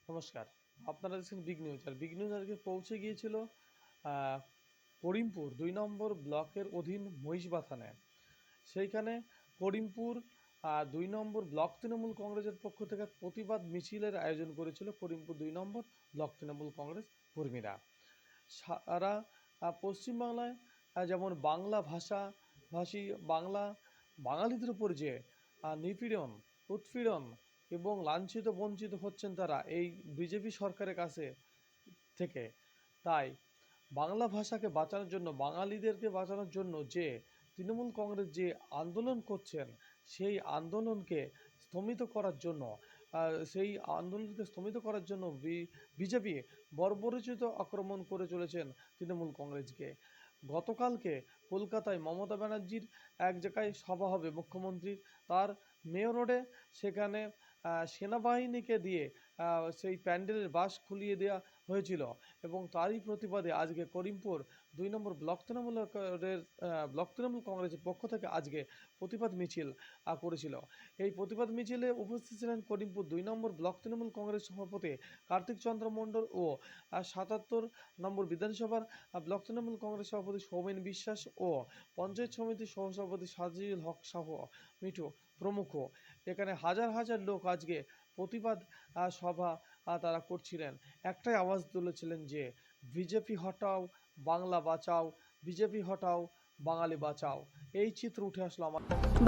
নমস্কার। আপনারা দেখছেন বিগ নিউজ। আর বিগ নিউজ আজকে পৌঁছে গিয়েছিল আহ, করিমপুর ২ নম্বর ব্লকের অধীন মহিষবা থানায়। সেইখানে করিমপুর ২ নম্বর ব্লক তৃণমূল কংগ্রেসের পক্ষ থেকে প্রতিবাদ মিছিলের আয়োজন করেছিল করিমপুর ২ নম্বর ব্লক তৃণমূল কংগ্রেস কর্মীরা। সারা পশ্চিমবাংলায় যেমন বাংলা ভাষী বাঙালিদের উপর যে নিপীড়ন, উৎপীড়ন এবং লাঞ্ছিত বঞ্চিত হচ্ছেন তারা এই বিজেপি সরকারের কাছে থেকে, তাই বাংলা ভাষাকে বাঁচানোর জন্য, বাঙালিদেরকে বাঁচানোর জন্য যে তৃণমূল কংগ্রেস যে আন্দোলন করছেন, সেই আন্দোলনকে স্থমিত করার জন্য বিজেপি বর্বরোচিত আক্রমণ করে চলেছেন তৃণমূল কংগ্রেসকে। গতকালকে কলকাতায় মমতা ব্যানার্জির এক জায়গায় সভা হবে মুখ্যমন্ত্রীর, তার মেয়র রোডে, সেখানে সেনাবাহিনীকে দিয়ে সেই প্যান্ডেলের বাঁশ খুলিয়ে দেওয়া হয়েছিল এবং তারই প্রতিবাদে আজকে করিমপুর ২ নম্বর ব্লক তৃণমূল কংগ্রেসের পক্ষ থেকে আজকে প্রতিবাদ মিছিল করেছিল। এই প্রতিবাদ মিছিলে উপস্থিত ছিলেন করিমপুর ২ নম্বর ব্লক তৃণমূল কংগ্রেস সভাপতি কার্তিক চন্দ্র মণ্ডল ও ৭৭ নম্বর বিধানসভার ব্লক তৃণমূল কংগ্রেস সভাপতি সৌমেন বিশ্বাস ও পঞ্চায়েত সমিতির সহসভাপতি সাজিদুল হক শাহ মিঠু প্রমুখ। এখানে হাজার হাজার লোক আজকে প্রতিবাদ সভা তারা করছিলেন, একটাই আওয়াজ তুলেছিলেন যে বিজেপি হটাও, বাংলা বাঁচাও, বিজেপি হটাও, বাঙালি বাঁচাও। এই চিত্র উঠে আসলো আমার।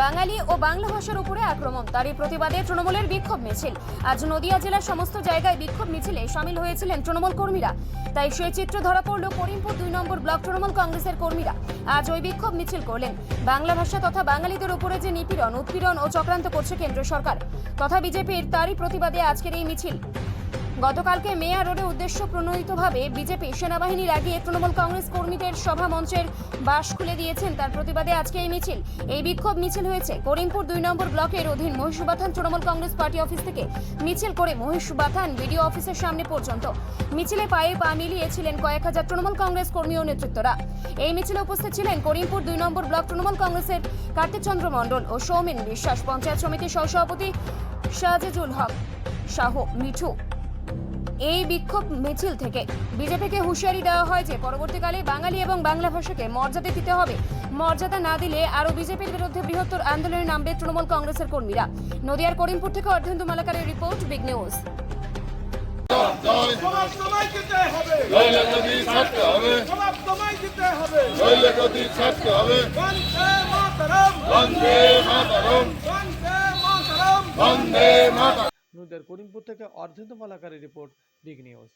বাঙালি ও বাংলা ভাষার উপরে আক্রমণ, তারই প্রতিবাদে তৃণমূলের বিক্ষোভ মিছিল। আজ নদিয়া জেলার সমস্ত জায়গায় বিক্ষোভ মিছিলে সামিল হয়েছিলেন তৃণমূল কর্মীরা। তাই সেই চিত্র ধরা পড়ল করিমপুর ২ নম্বর ব্লক তৃণমূল কংগ্রেসের কর্মীরা আজ ওই বিক্ষোভ মিছিল করলেন। বাংলা ভাষা তথা বাঙালিদের উপরে যে নিপীড়ন, উৎপীড়ন ও চক্রান্ত করছে কেন্দ্র সরকার তথা বিজেপির, তারই প্রতিবাদে আজকের এই মিছিল। গতকালকে মেয়র রোডে উদ্দেশ্য প্রণোদিতভাবে বিজেপি সেনাবাহিনী লাগিয়ে তৃণমূল কংগ্রেস কর্মীদের সভা মঞ্চের বাঁশ খুলে দিয়েছেন, তার প্রতিবাদে আজকে এই মিছিল। এই বিক্ষোভ মিছিল হয়েছে করিমপুর ২ নম্বর ব্লকের অধীন মহিষবাথান তৃণমূল কংগ্রেস পার্টি অফিস থেকে মিছিল করে মহিষবাথান বিডিও অফিসের সামনে পর্যন্ত। মিছিলে পায়ে পা মিলিয়েছিলেন কয়েক হাজার তৃণমূল কংগ্রেস কর্মী ও নেতৃত্বরা। এই মিছিলে উপস্থিত ছিলেন করিমপুর ২ নম্বর ব্লক তৃণমূল কংগ্রেসের কার্তিক চন্দ্র মণ্ডল ও সৌমেন বিশ্বাস, পঞ্চায়েত সমিতির সহসভাপতি সাজিদুল হক শাহ মিঠু। এই বিক্ষোভ মিছিল থেকে বিজেপিকে হুঁশিয়ারি দেওয়া হয় যে পরবর্তীকালে বাঙালি এবং বাংলা ভাষাকে মর্যাদা দিতে হবে। মর্যাদা না দিলে আরও বিজেপির বিরুদ্ধে বৃহত্তর আন্দোলনে নামবে তৃণমূল কংগ্রেসের কর্মীরা। নদিয়ার করিমপুর থেকে অর্ধেন্দু মালাকারের রিপোর্ট, বিগ নিউজ। নদিয়ার করিমপুর থেকে অর্ধেন্দু মালাকারের রিপোর্ট, বিগ নিউজ।